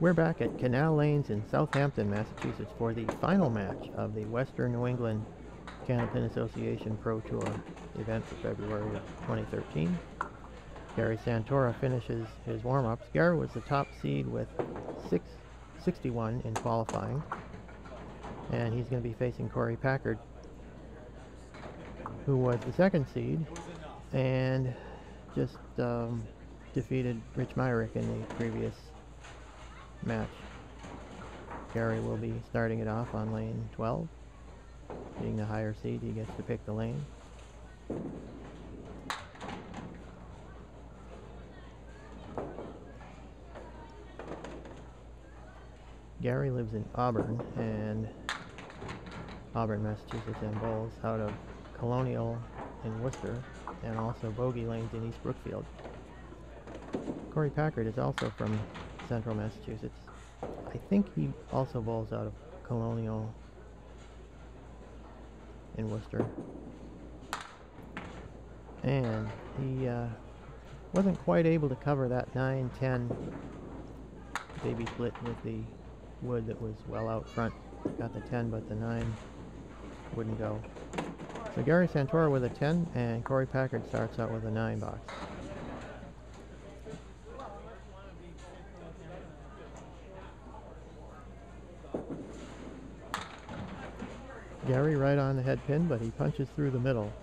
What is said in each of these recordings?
We're back at Canal Lanes in Southampton, Massachusetts for the final match of the Western New England Candlepin Association Pro Tour event for February of 2013. Gary Santora finishes his warm-ups. Gary was the top seed with 661 in qualifying, and he's going to be facing Korey Packard, who was the second seed and just defeated Rich Myrick in the previous match. Gary will be starting it off on lane 12. Being the higher seed, he gets to pick the lane. Gary lives in Auburn, Massachusetts, and bowls out of Colonial in Worcester, and also Bogey Lanes in East Brookfield. Korey Packard is also from Central Massachusetts. I think he also bowls out of Colonial in Worcester. And he wasn't quite able to cover that 9-10 baby split with the wood that was well out front. Got the 10, but the 9 wouldn't go. So Gary Santora with a 10, and Korey Packard starts out with a 9 box. Gary right on the head pin, but he punches through the middle.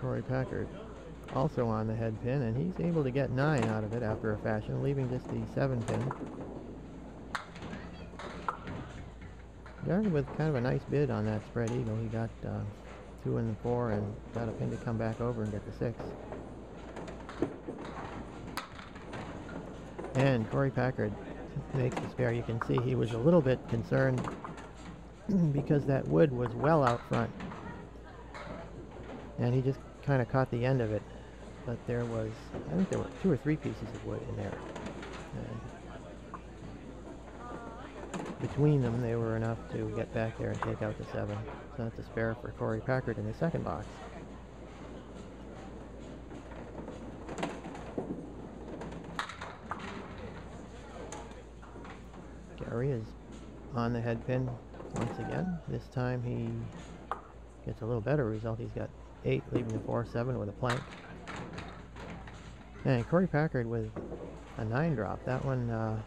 Korey Packard also on the head pin, and he's able to get 9 out of it after a fashion, leaving just the 7 pin. Gary with kind of a nice bid on that spread eagle. He got 2 and 4 and got a pin to come back over and get the 6. And Korey Packard makes the spare. You can see he was a little bit concerned because that wood was well out front, and he just kind of caught the end of it, but there was, I think there were 2 or 3 pieces of wood in there, and between them they were enough to get back there and take out the 7. So that's a spare for Korey Packard in the second box. Gary is on the head pin once again. This time he gets a little better result. He's got 8, leaving the 4-7 with a plank. And Korey Packard with a 9 drop. That one,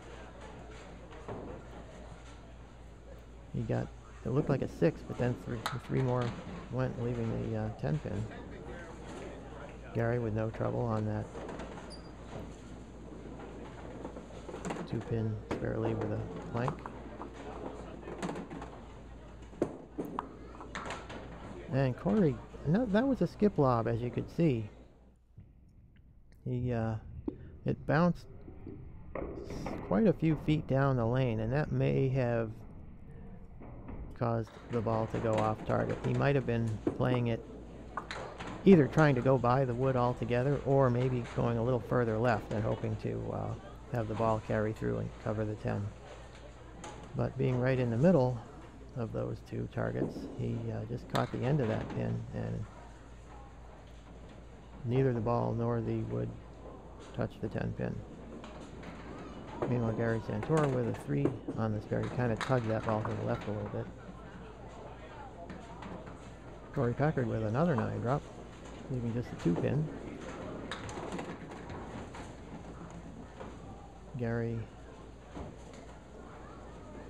he got, it looked like a 6, but then 3 more went, leaving the 10 pin. Gary with no trouble on that 2 pin spare lead with a plank. And Korey, that was a skip lob, as you could see. He it bounced quite a few feet down the lane, and that may have caused the ball to go off target. He might have been playing it either trying to go by the wood altogether, or maybe going a little further left and hoping to have the ball carry through and cover the 10. But being right in the middle of those 2 targets, he just caught the end of that pin, and neither the ball nor the wood touched the 10 pin. Meanwhile, Gary Santora with a 3 on the spare. He kind of tugged that ball to the left a little bit. Korey Packard with another 9 drop, leaving just a 2 pin. Gary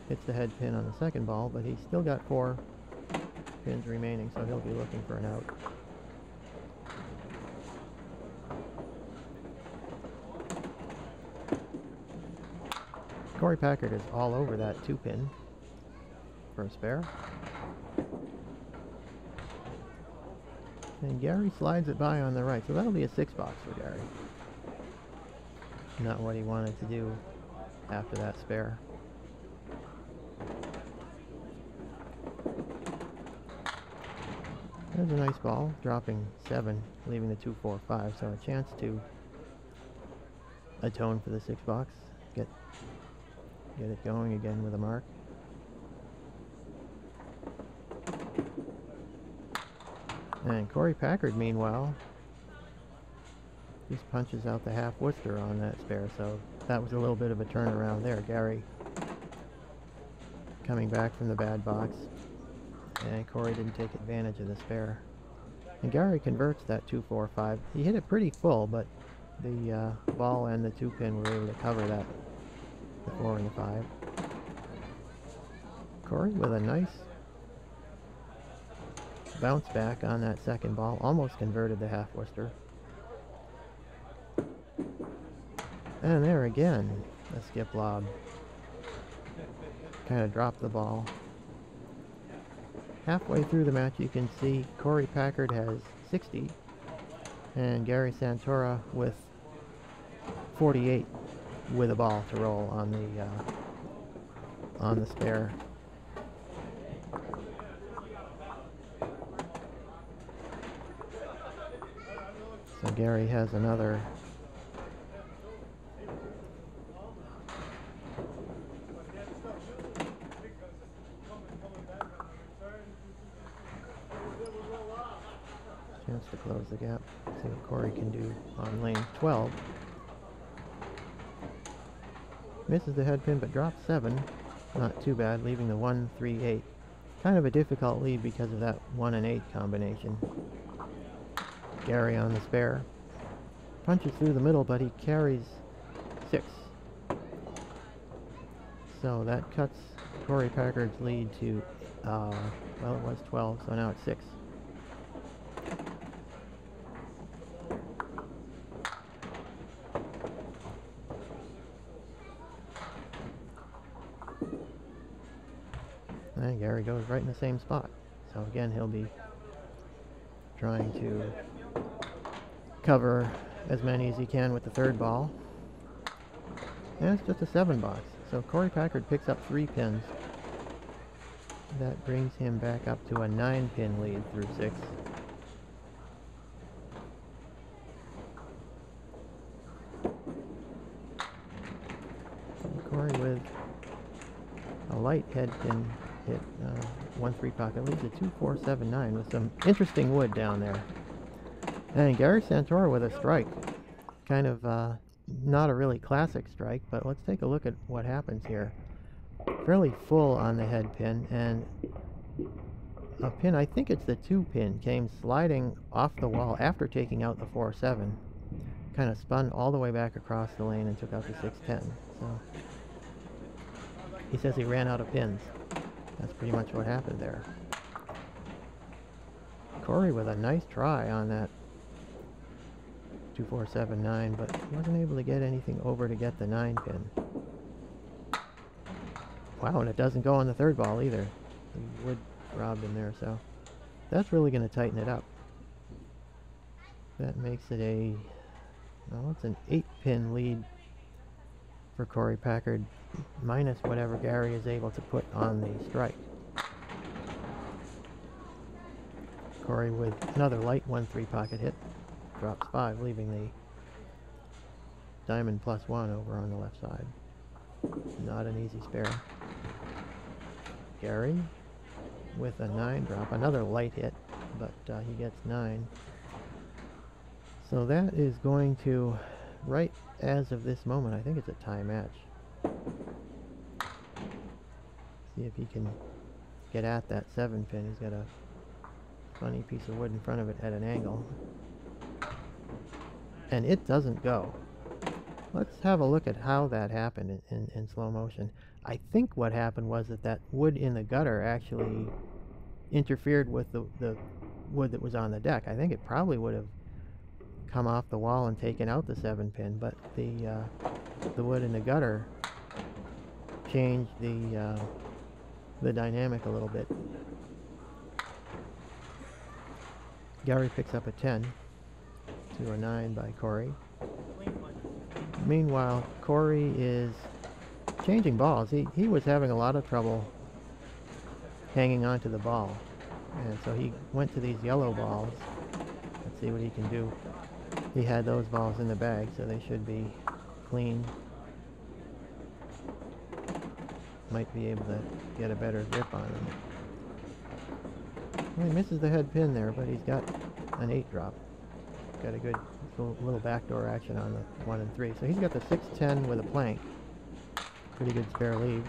hits the head pin on the second ball, but he's still got 4 pins remaining, so he'll be looking for an out. Korey Packard is all over that 2 pin for a spare. And Gary slides it by on the right, so that'll be a 6 box for Gary. Not what he wanted to do after that spare. There's a nice ball, dropping 7, leaving the 2, 4, 5, so a chance to atone for the 6 box, get it going again with a mark. And Korey Packard, meanwhile, just punches out the half Worcester on that spare, so that was a little bit of a turnaround there. Gary coming back from the bad box, and Korey didn't take advantage of the spare. And Gary converts that 2-4-5. He hit it pretty full, but the ball and the 2-pin were able to cover that, the 4 and the 5. Korey with a nice bounce back on that second ball, almost converted the half Worcester. And there again, a skip lob. Kind of dropped the ball. Halfway through the match you can see Korey Packard has 60 and Gary Santora with 48 with a ball to roll on the spare. So Gary has another chance to close the gap. See what Korey can do on lane 12. Misses the head pin but drops 7. Not too bad, leaving the 1-3-8. Kind of a difficult lead because of that 1 and 8 combination. Gary on the spare. Punches through the middle, but he carries 6. So that cuts Korey Packard's lead to, well, it was 12, so now it's 6. And Gary goes right in the same spot. So again, he'll be trying to cover as many as he can with the third ball. And it's just a 7 box. So Korey Packard picks up 3 pins. That brings him back up to a 9-pin lead through 6. And Korey with a light head pin hit, 1-3 pocket, leads a 2-4-7-9 with some interesting wood down there. And Gary Santora with a strike. Kind of not a really classic strike, but let's take a look at what happens here. Fairly full on the head pin, and a pin, I think it's the 2-pin, came sliding off the wall after taking out the 4-7. Kind of spun all the way back across the lane and took out the 6-10. So he says he ran out of pins. That's pretty much what happened there. Korey with a nice try on that 2-4-7-9, but wasn't able to get anything over to get the 9-pin. Wow, and it doesn't go on the third ball either. The wood robbed him there, so that's really going to tighten it up. That makes it a, well, it's an 8-pin lead for Korey Packard, minus whatever Gary is able to put on the strike. Korey with another light 1-3 pocket hit, drops 5, leaving the diamond +1 over on the left side. Not an easy spare. Gary with a 9 drop, another light hit, but he gets 9. So that is going to, right as of this moment, I think it's a tie match. See if he can get at that 7-pin. He's got a funny piece of wood in front of it at an angle. And it doesn't go. Let's have a look at how that happened in slow motion. I think what happened was that wood in the gutter actually interfered with the wood that was on the deck. I think it probably would have come off the wall and taken out the 7-pin, but the wood in the gutter changed the dynamic a little bit. Gary picks up a 10 to a 9 by Korey. Meanwhile, Korey is changing balls. He was having a lot of trouble hanging on to the ball, and so he went to these yellow balls. Let's see what he can do. He had those balls in the bag, so they should be clean. Might be able to get a better grip on them. Well, he misses the head pin there, but he's got an 8 drop. got a good little backdoor action on the 1 and 3. So he's got the 6-10 with a plank. Pretty good spare leave.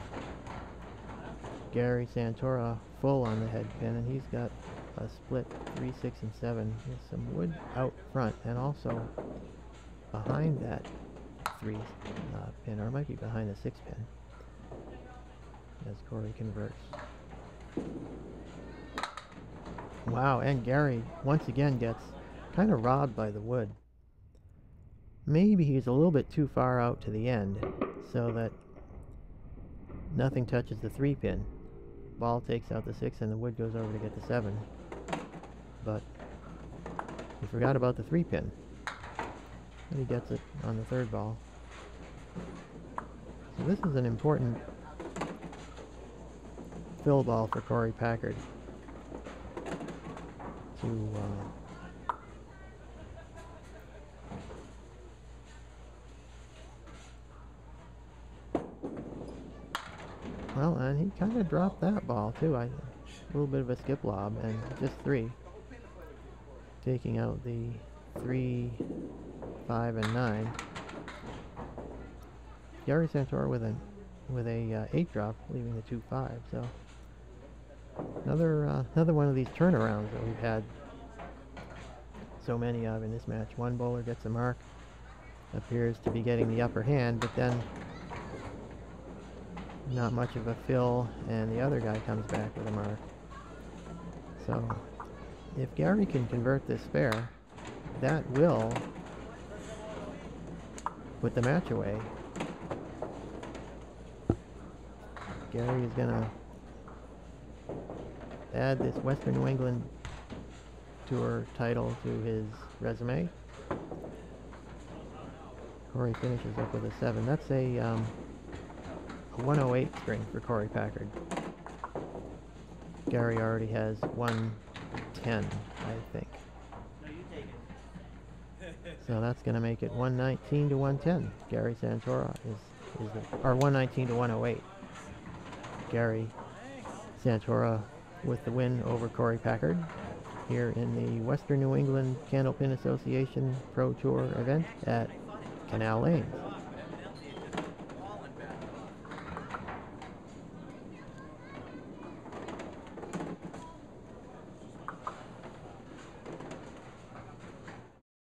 Gary Santora full on the head pin, and he's got a split 3, 6, and 7 with some wood out front, and also behind that 3 pin, or it might be behind the 6 pin, as Korey converts. Wow, and Gary once again gets kind of robbed by the wood. Maybe he's a little bit too far out to the end, so that nothing touches the 3 pin. Ball takes out the 6 and the wood goes over to get the 7. But he forgot about the 3 pin. And he gets it on the 3rd ball. So this is an important fill ball for Korey Packard to well, and he kind of dropped that ball too. A little bit of a skip lob, and just 3, taking out the 3, 5, and 9. Gary Santora with a 8 drop, leaving the 2, 5. So another one of these turnarounds that we've had so many of in this match. One bowler gets a mark, appears to be getting the upper hand, but then not much of a fill, and the other guy comes back with a mark. So if Gary can convert this spare, that will put the match away. Gary is going to add this Western New England Tour title to his resume. Korey finishes up with a 7. That's a 108 string for Korey Packard. Gary already has 110, I think. So that's going to make it 119 to 110. Gary Santora or 119 to 108. Gary Santora with the win over Korey Packard here in the Western New England Candlepin Association Pro Tour event at Canal Lanes.